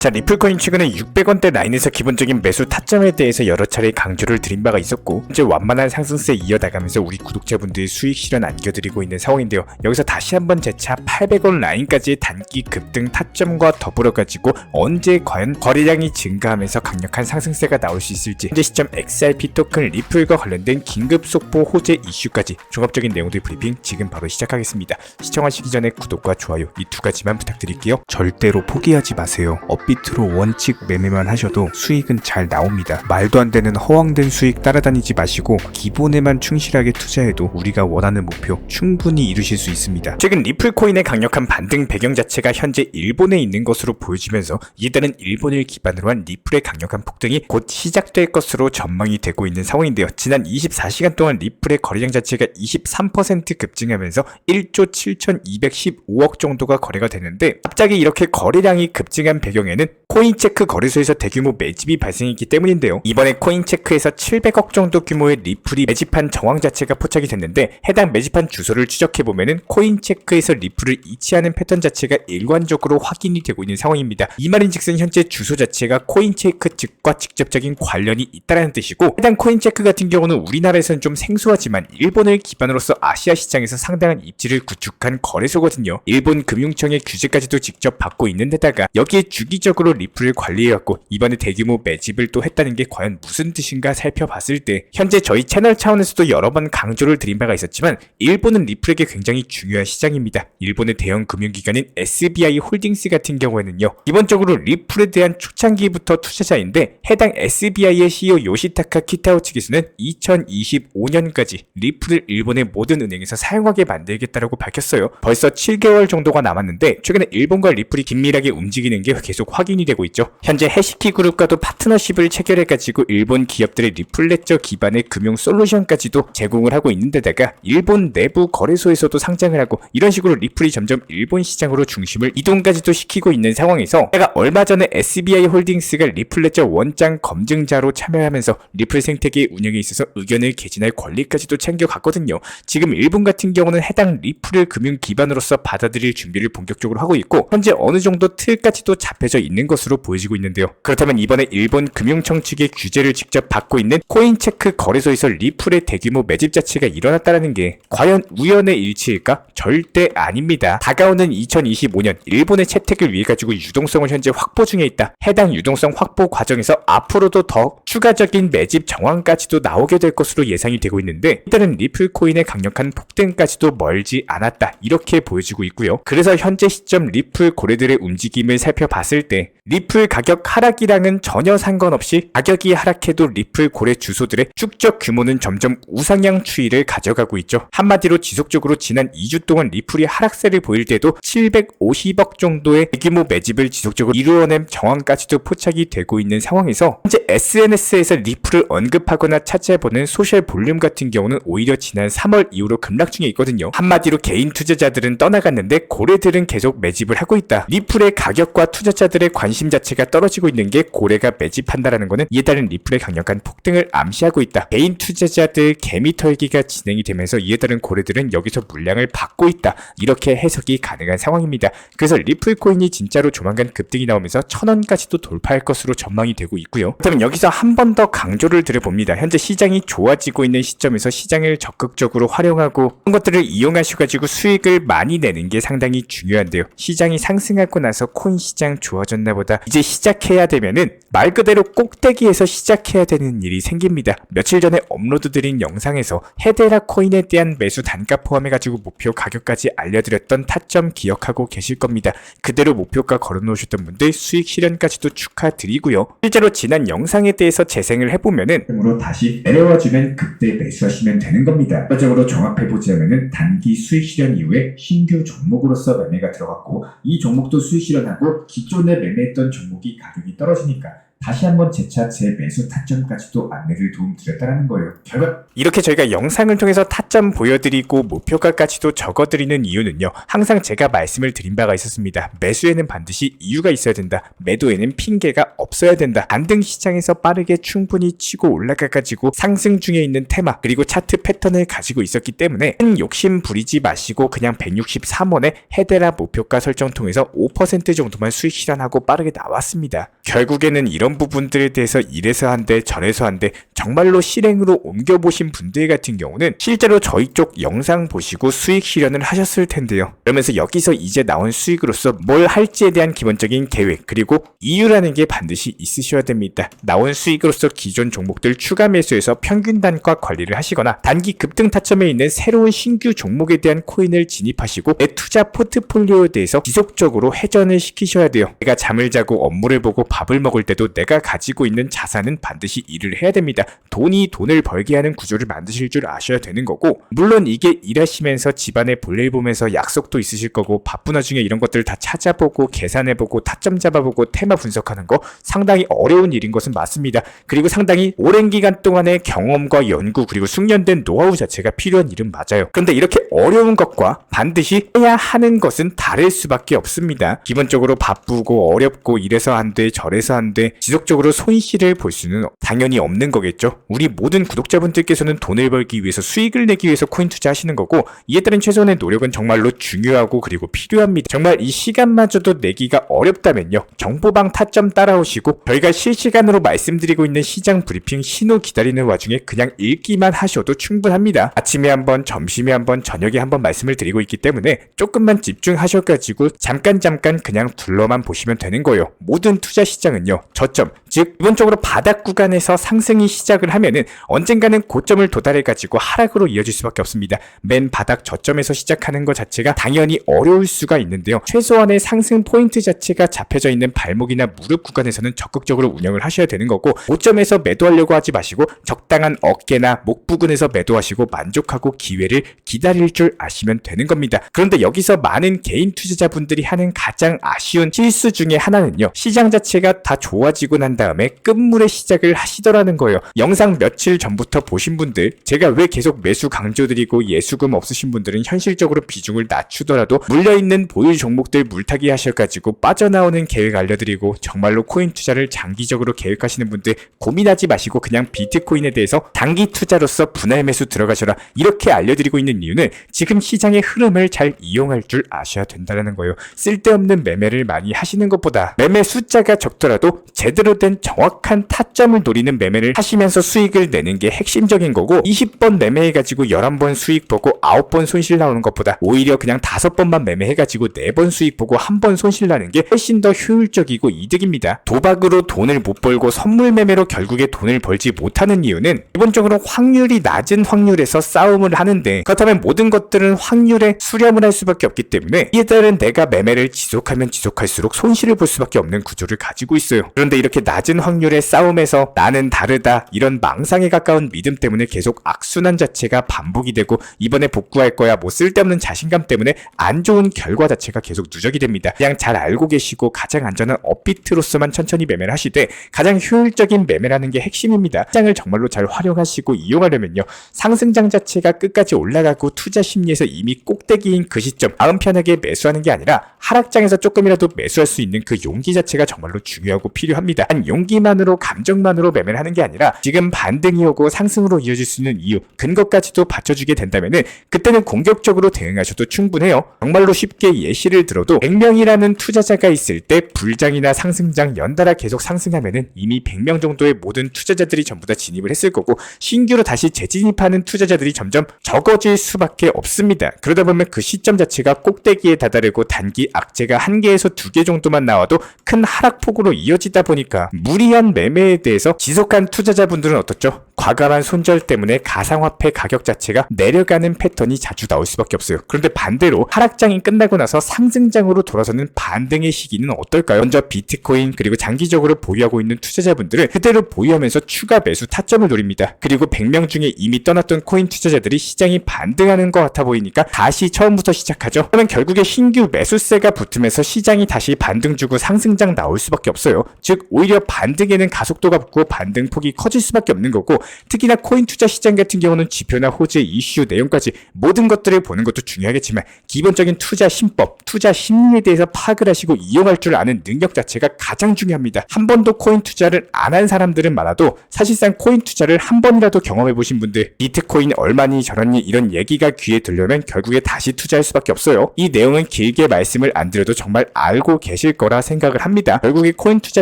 자, 리플코인 최근에 600원대 라인에서 기본적인 매수 타점에 대해서 여러 차례 강조를 드린 바가 있었고 현재 완만한 상승세 이어나가면서 우리 구독자분들의 수익 실현 안겨드리고 있는 상황인데요. 여기서 다시 한번 재차 800원 라인까지의 단기 급등 타점과 더불어 가지고 언제 과연 거래량이 증가하면서 강력한 상승세가 나올 수 있을지, 현재 시점 XRP 토큰 리플과 관련된 긴급 속보 호재 이슈까지 종합적인 내용들 브리핑 지금 바로 시작하겠습니다. 시청하시기 전에 구독과 좋아요 이 두 가지만 부탁드릴게요. 절대로 포기하지 마세요. 업비트로 원칙 매매만 하셔도 수익은 잘 나옵니다. 말도 안 되는 허황된 수익 따라다니지 마시고 기본에만 충실하게 투자해도 우리가 원하는 목표 충분히 이루실 수 있습니다. 최근 리플코인의 강력한 반등 배경 자체가 현재 일본에 있는 것으로 보여지면서 이에 따른 일본을 기반으로 한 리플의 강력한 폭등이 곧 시작될 것으로 전망이 되고 있는 상황인데요. 지난 24시간 동안 리플의 거래량 자체가 23% 급증하면서 1조 7,215억 정도가 거래가 되는데, 갑자기 이렇게 거래량이 급증한 배경에는 코인체크 거래소에서 대규모 매집이 발생했기 때문인데요. 이번에 코인체크에서 700억 정도 규모의 리플이 매집한 정황 자체가 포착이 됐는데, 해당 매집한 주소를 추적해보면은 코인체크에서 리플을 이치하는 패턴 자체가 일관적으로 확인이 되고 있는 상황입니다. 이 말인즉슨 현재 주소 자체가 코인체크 측과 직접적인 관련이 있다는 뜻이고, 해당 코인체크 같은 경우는 우리나라에서는 좀 생소하지만 일본을 기반으로서 아시아 시장에서 상당한 입지를 구축한 거래소거든요. 일본 금융청의 규제까지도 직접 받고 있는 데다가 여기에 주기적으로 리플을 관리해왔고 이번에 대규모 매집을 또 했다는 게 과연 무슨 뜻인가 살펴봤을 때, 현재 저희 채널 차원에서도 여러 번 강조를 드린 바가 있었지만 일본은 리플에게 굉장히 중요한 시장입니다. 일본의 대형 금융기관인 SBI 홀딩스 같은 경우에는요, 기본적으로 리플에 대한 초창기부터 투자자인데, 해당 SBI의 CEO 요시타카 키타오 측에서는 2025년까지 리플을 일본의 모든 은행에서 사용하게 만들겠다라고 밝혔어요. 벌써 7개월 정도가 남았는데 최근에 일본과 리플이 긴밀하게 움직이는 게 계속 확인이 되고 있죠. 현재 해시키 그룹과도 파트너십을 체결해가지고 일본 기업들의 리플레저 기반의 금융 솔루션까지도 제공을 하고 있는 데다가 일본 내부 거래소에서도 상장을 하고, 이런 식으로 리플이 점점 일본 시장으로 중심을 이동까지도 시키고 있는 상황에서, 제가 얼마 전에 SBI 홀딩스가 리플레저 원장 검증자로 참여하면서 리플 생태계 운영에 있어서 의견을 개진할 권리까지도 챙겨갔거든요. 지금 일본 같은 경우는 해당 리플을 금융 기반으로서 받아들일 준비를 본격적으로 하고 있고 현재 어느 정도 틀까지도 잡혀져 있는 것으로 보여지고 있는데요. 그렇다면 이번에 일본 금융청 측의 규제를 직접 받고 있는 코인체크 거래소에서 리플의 대규모 매집 자체가 일어났다는 게 과연 우연의 일치일까? 절대 아닙니다. 다가오는 2025년 일본의 채택을 위해 가지고 유동성을 현재 확보 중에 있다. 해당 유동성 확보 과정에서 앞으로도 더 추가적인 매집 정황까지도 나오게 될 것으로 예상이 되고 있는데, 일단은 리플코인의 강력한 폭등까지도 멀지 않았다 이렇게 보여지고 있고요. 그래서 현재 시점 리플 고래들의 움직임을 살펴봤을 때 리플 가격 하락이랑은 전혀 상관없이 가격이 하락해도 리플 고래 주소들의 축적 규모는 점점 우상향 추이를 가져가고 있죠. 한마디로 지속적으로 지난 2주 동안 리플이 하락세를 보일 때도 750억 정도의 대규모 매집을 지속적으로 이루어낸 정황까지도 포착이 되고 있는 상황에서, 현재 SNS에서 리플을 언급하거나 찾아보는 소셜 볼륨 같은 경우는 오히려 지난 3월 이후로 급락 중에 있거든요. 한마디로 개인 투자자들은 떠나갔는데 고래들은 계속 매집을 하고 있다. 리플의 가격과 투자자들의 관심 자체가 떨어지고 있는 게 고래가 매집한다라는 것은 이에 따른 리플의 강력한 폭등을 암시하고 있다. 개인 투자자들 개미 털기가 진행이 되면서 이에 따른 고래들은 여기서 물량을 받고 있다. 이렇게 해석이 가능한 상황입니다. 그래서 리플 코인이 진짜로 조만간 급등이 나오면서 1,000원까지도 돌파할 것으로 전망이 되고 있고요. 그렇다면 여기서 한 번 더 강조를 드려봅니다. 현재 시장이 좋아지고 있는 시점에서 시장을 적극적으로 활용하고 그런 것들을 이용하셔가지고 수익을 많이 내는 게 상당히 중요한데요. 시장이 상승하고 나서 코인 시장 좋아졌나 보다 이제 시작해야 되면은 말 그대로 꼭대기에서 시작해야 되는 일이 생깁니다. 며칠 전에 업로드드린 영상에서 헤데라 코인에 대한 매수 단가 포함해가지고 목표 가격까지 알려드렸던 타점 기억하고 계실 겁니다. 그대로 목표가 걸어놓으셨던 분들 수익 실현까지도 축하드리고요. 실제로 지난 영상에 대해서 재생을 해보면은 으로 다시 내려와주면 그때 매수하시면 되는 겁니다. 결과적으로 종합해보자면은 단기 수익 실현 이후에 신규 종목으로서 매매가 들어갔고, 이 종목도 수익 실현하고 기존에 매매했던 종목이 가격이 떨어지니까 다시 한번 재차 제 매수 타점까지도 안내를 도움드렸다는 거예요. 결과 이렇게 저희가 영상을 통해서 타점 보여드리고 목표가까지도 적어드리는 이유는요, 항상 제가 말씀을 드린 바가 있었습니다. 매수에는 반드시 이유가 있어야 된다. 매도에는 핑계가 없어야 된다. 반등 시장에서 빠르게 충분히 치고 올라가가지고 상승 중에 있는 테마 그리고 차트 패턴을 가지고 있었기 때문에 큰 욕심 부리지 마시고 그냥 163원에 헤데라 목표가 설정 통해서 5% 정도만 수익 실현하고 빠르게 나왔습니다. 결국에는 이런 부분들에 대해서 이래서 한데 저래서 한데 정말로 실행으로 옮겨보신 분들 같은 경우는 실제로 저희 쪽 영상 보시고 수익 실현을 하셨을 텐데요. 그러면서 여기서 이제 나온 수익으로서 뭘 할지에 대한 기본적인 계획 그리고 이유라는 게 반드시 있으셔야 됩니다. 나온 수익으로서 기존 종목들 추가 매수해서 평균 단가 관리를 하시거나 단기 급등 타점에 있는 새로운 신규 종목에 대한 코인을 진입하시고 내 투자 포트폴리오에 대해서 지속적으로 회전을 시키셔야 돼요. 내가 잠을 자고 업무를 보고 밥을 먹을 때도 내가 가지고 있는 자산은 반드시 일을 해야 됩니다. 돈이 돈을 벌게 하는 구조를 만드실 줄 아셔야 되는 거고, 물론 이게 일하시면서 집안에 볼일 보면서 약속도 있으실 거고 바쁜 와중에 이런 것들을 다 찾아보고 계산해보고 타점 잡아보고 테마 분석하는 거 상당히 어려운 일인 것은 맞습니다. 그리고 상당히 오랜 기간 동안의 경험과 연구 그리고 숙련된 노하우 자체가 필요한 일은 맞아요. 그런데 이렇게 어려운 것과 반드시 해야 하는 것은 다를 수밖에 없습니다. 기본적으로 바쁘고 어렵고 이래서 안 돼 저래서 안 돼 지속적으로 손실을 볼 수는 당연히 없는 거겠죠. 우리 모든 구독자분들께서는 돈을 벌기 위해서 수익을 내기 위해서 코인 투자하시는 거고, 이에 따른 최소한의 노력은 정말로 중요하고 그리고 필요합니다. 정말 이 시간마저도 내기가 어렵다면요, 정보방 타점 따라오시고 저희가 실시간으로 말씀드리고 있는 시장 브리핑 신호 기다리는 와중에 그냥 읽기만 하셔도 충분합니다. 아침에 한번 점심에 한번 저녁에 한번 말씀을 드리고 있기 때문에 조금만 집중하셔가지고 잠깐 그냥 둘러만 보시면 되는 거예요. 모든 투자 시장은요, 저점, 즉 기본적으로 바닥 구간에서 상승이 시작을 하면은 언젠가는 고점을 도달해가지고 하락으로 이어질 수밖에 없습니다. 맨 바닥 저점에서 시작하는 것 자체가 당연히 어려울 수가 있는데요, 최소한의 상승 포인트 자체가 잡혀져 있는 발목이나 무릎 구간에서는 적극적으로 운영을 하셔야 되는 거고, 고점에서 매도하려고 하지 마시고 적당한 어깨나 목 부근에서 매도하시고 만족하고 기회를 기다릴 줄 아시면 되는 겁니다. 그런데 여기서 많은 개인 투자자분들이 하는 가장 아쉬운 실수 중에 하나는요, 시장 자체가 다 좋아지고 난 다음에 끝물의 시작을 하시더라는 거예요. 영상 며칠 전부터 보신 분들, 제가 왜 계속 매수 강조드리고 예수금 없으신 분들은 현실적으로 비중을 낮추더라도 물려있는 보유 종목들 물타기 하셔가지고 빠져나오는 계획 알려드리고, 정말로 코인 투자를 장기적으로 계획하시는 분들 고민하지 마시고 그냥 비트코인에 대해서 단기 투자로서 분할 매수 들어가셔라 이렇게 알려드리고 있는 이유는 지금 시장의 흐름을 잘 이용할 줄 아셔야 된다는 거예요. 쓸데없는 매매를 많이 하시는 것보다 매매 숫자가 적더라도 제대로 된 정확한 타점을 노리는 매매를 하시면서 수익을 내는 게 핵심적인 거고, 20번 매매해가지고 11번 수익 보고 9번 손실 나오는 것보다 오히려 그냥 5번만 매매해가지고 4번 수익 보고 1번 손실 나는 게 훨씬 더 효율적이고 이득입니다. 도박으로 돈을 못 벌고 선물 매매로 결국에 돈을 벌지 못하는 이유는 기본적으로 확률이 낮은 확률에서 싸움을 하는데, 그렇다면 모든 것들은 확률에 수렴을 할 수밖에 없기 때문에 이에 따른 내가 매매를 지속하면 지속할수록 손실을 볼 수밖에 없는 구조를 가지고 있어요. 그런데 이렇게 낮은 확률의 싸움에서 나는 다르다 이런 망상에 가까운 믿음 때문에 계속 악순환 자체가 반복이 되고, 이번에 복구할 거야 뭐 쓸데없는 자신감 때문에 안 좋은 결과 자체가 계속 누적이 됩니다. 그냥 잘 알고 계시고 가장 안전한 업비트로서만 천천히 매매를 하시되, 가장 효율적인 매매라는 게 핵심입니다. 시장을 정말로 잘 활용하시고 이용하려면요, 상승장 자체가 끝까지 올라가고 투자 심리에서 이미 꼭대기인 그 시점 마음 편하게 매수하는 게 아니라 하락장에서 조금이라도 매수할 수 있는 그 용기 자체가 정말로 중요하고 필요합니다. 단 용기만으로 감정만으로 매매를 하는 게 아니라 지금 반등이 오고 상승으로 이어질 수 있는 이유, 근거까지도 받쳐주게 된다면은 그때는 공격적으로 대응하셔도 충분해요. 정말로 쉽게 예시를 들어도 100명이라는 투자자가 있을 때 불장이나 상승장 연달아 계속 상승하면은 이미 100명 정도의 모든 투자자들이 전부 다 진입을 했을 거고, 신규로 다시 재진입하는 투자자들이 점점 적어질 수밖에 없습니다. 그러다 보면 그 시점 자체가 꼭대기에 다다르고 단기 악재가 1개에서 2개 정도만 나와도 큰 하락폭으로 이어지다 보니까 무리한 매매에 대해서 지속한 투자자분들은 어떻죠? 과감한 손절 때문에 가상화폐 가격 자체가 내려가는 패턴이 자주 나올 수밖에 없어요. 그런데 반대로 하락장이 끝나고 나서 상승장으로 돌아서는 반등의 시기는 어떨까요? 먼저 비트코인 그리고 장기적으로 보유하고 있는 투자자분들은 그대로 보유하면서 추가 매수 타점을 노립니다. 그리고 100명 중에 이미 떠났던 코인 투자자들이 시장이 반등하는 것 같아 보이니까 다시 처음부터 시작하죠. 그러면 결국에 신규 매수세가 붙으면서 시장이 다시 반등 주고 상승장 나올 수밖에 없어요. 즉 오히려 반등에는 가속도가 붙고 반등폭이 커질 수밖에 없는 거고, 특히나 코인 투자 시장 같은 경우는 지표나 호재, 이슈, 내용까지 모든 것들을 보는 것도 중요하겠지만 기본적인 투자 심법, 투자 심리에 대해서 파악을 하시고 이용할 줄 아는 능력 자체가 가장 중요합니다. 한 번도 코인 투자를 안 한 사람들은 많아도 사실상 코인 투자를 한 번이라도 경험해 보신 분들, 비트코인 얼마니 저러니 이런 얘기가 귀에 들려면 결국에 다시 투자할 수밖에 없어요. 이 내용은 길게 말씀을 안 드려도 정말 알고 계실 거라 생각을 합니다. 결국에 코인 투자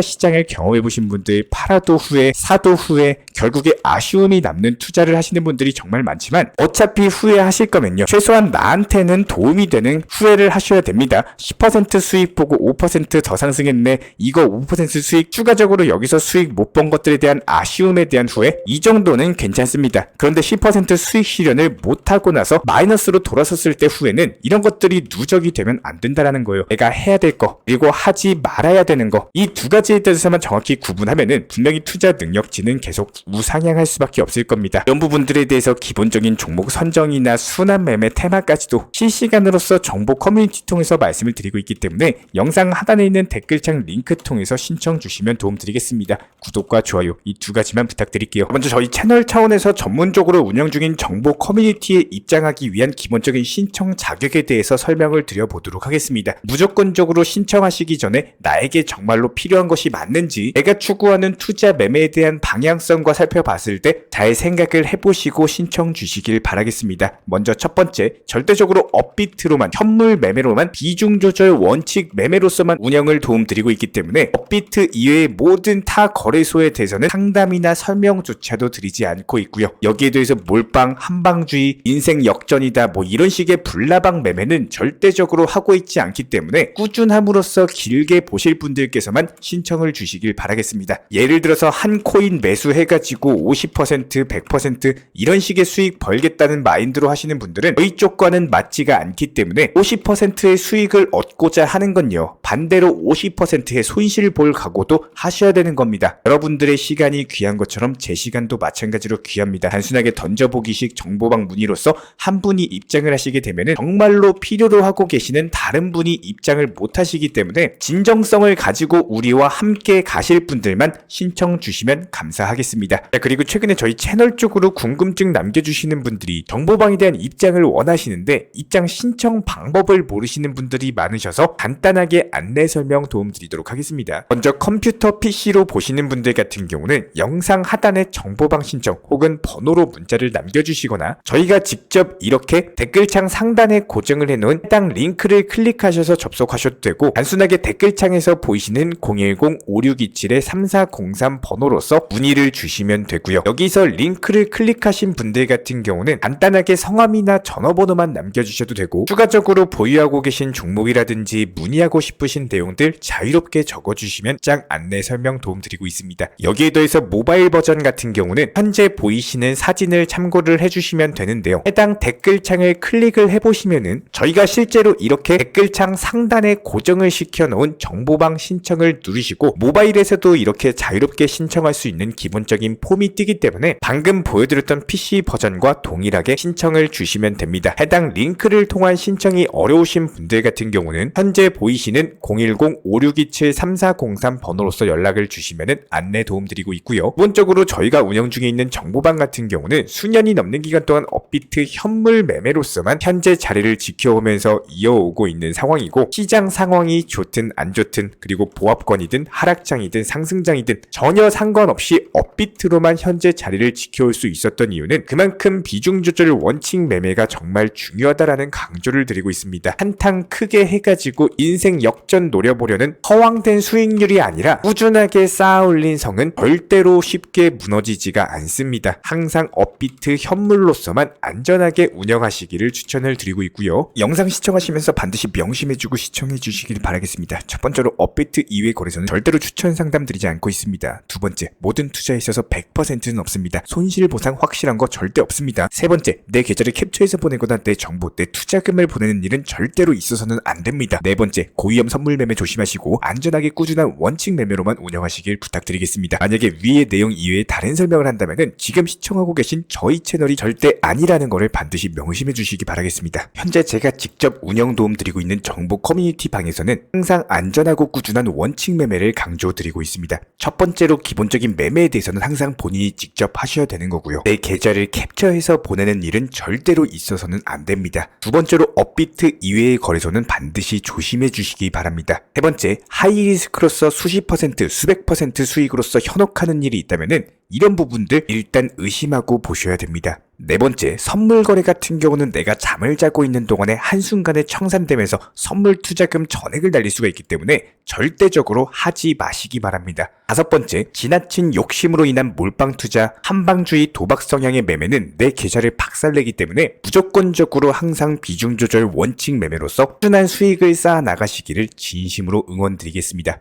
시장을 경험해 보신 분들, 팔아도 후회, 사도 후회, 결국에 아쉬움이 남는 투자를 하시는 분들이 정말 많지만 어차피 후회하실 거면요, 최소한 나한테는 도움이 되는 후회를 하셔야 됩니다. 10% 수익 보고 5% 더 상승했네, 이거 5% 수익, 추가적으로 여기서 수익 못 본 것들에 대한 아쉬움에 대한 후회, 이 정도는 괜찮습니다. 그런데 10% 수익 실현을 못하고 나서 마이너스로 돌아섰을 때 후회는 이런 것들이 누적이 되면 안 된다라는 거예요. 내가 해야 될 거, 그리고 하지 말아야 되는 거, 이 두 가지에 대해서만 정확히 구분하면은 분명히 투자 능력치는 계속 우상향할 수밖에 없을 겁니다. 이런 부분들에 대해서 기본적인 종목 선정이나 순환 매매 테마까지도 실시간으로서 정보 커뮤니티 통해서 말씀을 드리고 있기 때문에 영상 하단에 있는 댓글창 링크 통해서 신청 주시면 도움드리겠습니다. 구독과 좋아요, 이 두 가지만 부탁드릴게요. 먼저 저희 채널 차원에서 전문적으로 운영 중인 정보 커뮤니티에 입장하기 위한 기본적인 신청 자격에 대해서 설명을 드려보도록 하겠습니다. 무조건적으로 신청하시기 전에 나에게 정말로 필요한 것이 맞는지, 내가 추구하는 투자 매매에 대한 방향성과 살펴봤을 때 잘 생각을 해보시고 신청 주시길 바라겠습니다. 먼저 첫 번째, 절대적으로 업비트로만, 현물 매매로만, 비중 조절 원칙 매매로서만 운영을 도움드리고 있기 때문에 업비트 이외의 모든 타 거래소에 대해서는 상담이나 설명조차도 드리지 않고 있고요. 여기에 대해서 몰빵, 한방주의, 인생 역전이다 뭐 이런 식의 불나방 매매는 절대적으로 하고 있지 않기 때문에 꾸준함으로써 길게 보실 분들께서만 신청을 주시길 바라겠습니다. 예를 들어서 한 코인 매수해가지고 50%, 100% 이런 식의 수익 벌겠다는 마인드로 하시는 분들은 저희 쪽과는 맞지가 않기 때문에 50%의 수익을 얻고자 하는 건요, 반대로 50%의 손실을 볼 각오도 하셔야 되는 겁니다. 여러분들의 시간이 귀한 것처럼 제 시간도 마찬가지로 귀합니다. 단순하게 던져보기식 정보방 문의로서 한 분이 입장을 하시게 되면은 정말로 필요로 하고 계시는 다른 분이 입장을 못 하시기 때문에 진정성을 가지고 우리와 함께 가실 분들만 신청 주시면 감사하겠습니다. 자, 그리고 최근에 저희 채널 쪽으로 궁금증 남겨주시는 분들이 정보방에 대한 입장을 원하시는데 입장 신청 방법을 모르시는 분들이 많으셔서 간단하게 안내 설명 도움드리도록 하겠습니다. 먼저 컴퓨터 PC로 보시는 분들 같은 경우는 영상 하단에 정보방 신청 혹은 번호로 문자를 남겨주시거나 저희가 직접 이렇게 댓글창 상단에 고정을 해놓은 해당 링크를 클릭하셔서 접속하셔도 되고, 단순하게 댓글창에서 보이시는 010-5627-3403 번호로서 문의를 주시면 되고요. 여기서 링크를 클릭하신 분들 같은 경우는 간단하게 성함이나 전화번호만 남겨주셔도 되고, 추가적으로 보유하고 계신 종목이라든지 문의하고 싶으신 내용들 자유롭게 적어주시면 짝 안내 설명 도움드리고 있습니다. 여기에 더해서 모바일 버전 같은 경우는 현재 보이시는 사진을 참고를 해주시면 되는데요. 해당 댓글창을 클릭을 해보시면은 저희가 실제로 이렇게 댓글창 상단에 고정을 시켜놓은 정보방 신청을 누르시고 모바일에서도 이렇게 자유롭게 신청할 수 있는 기본적인 폼이 뜨기 때문에 방금 보여드렸던 PC 버전과 동일하게 신청을 주시면 됩니다. 해당 링크를 통한 신청이 어려우신 분들 같은 경우는 현재 보이시는 010-5627-3403 번호로서 연락을 주시면 안내 도움드리고 있고요. 기본적으로 저희가 운영 중에 있는 정보방 같은 경우는 수년이 넘는 기간 동안 업비트 현물 매매로서만 현재 자리를 지켜오면서 이어오고 있는 상황이고, 시장 상황이 좋든 안 좋든, 그리고 보합권이든 하락장이든 상승장이든 전혀 상관없이 업비트로만 현재 자리를 지켜올 수 있었던 이유는 그만큼 비중 조절 원칙 매매가 정말 중요하다라는 강조를 드리고 있습니다. 한탕 크게 해가지고 인생 역전 노려보려는 허황된 수익률이 아니라 꾸준하게 쌓아 올린 성은 절대로 쉽게 무너지지가 않습니다. 항상 업비트 현물로서만 안전하게 운영하시기를 추천을 드리고 있고요. 영상 시청하시면서 반드시 명심해주고 시청해 주시길 바라겠습니다. 첫 번째로 업비트 이외 거래소는 절대로 추천 상담 드리지 않고 있습니다. 두 번째, 모든 투자에 있어서 100%는 없습니다. 손실 보상 확실한 거 절대 없습니다. 세 번째, 내 계좌를 캡처해서 보내거나 내 정보, 내 투자금을 보내는 일은 절대로 있어서는 안 됩니다. 네 번째, 고위험 선물 매매 조심하시고 안전하게 꾸준한 원칙 매매로만 운영하시길 부탁드리겠습니다. 만약에 위의 내용 이외에 다른 설명을 한다면은 지금 시청하고 계신 저희 채널이 절대 아니라는 거를 반드시 명심해 주시기 바라겠습니다. 현재 제가 직접 운영 도움 드리고 있는 정보 커뮤니티 방에서는 항상 안전하고 꾸준한 원칙 매매를 강조드리고 있습니다. 첫 번째로 기본적인 매매에 대해서는 항상 본인이 직접 하셔야 되는 거고요. 내 계좌를 캡처해서 보내는 일은 절대로 있어서는 안 됩니다. 두 번째로 업비트 이외의 거래소는 반드시 조심해 주시기 바랍니다. 세 번째, 하이리스크로서 수십 퍼센트, 수백 퍼센트 수익으로서 현혹하는 일이 있다면은 이런 부분들 일단 의심하고 보셔야 됩니다. 네 번째, 선물 거래 같은 경우는 내가 잠을 자고 있는 동안에 한순간에 청산되면서 선물 투자금 전액을 날릴 수가 있기 때문에 절대적으로 하지 마시기 바랍니다. 다섯 번째, 지나친 욕심으로 인한 몰빵 투자, 한방주의 도박 성향의 매매는 내 계좌를 박살내기 때문에 무조건적으로 항상 비중 조절 원칙 매매로서 꾸준한 수익을 쌓아 나가시기를 진심으로 응원드리겠습니다.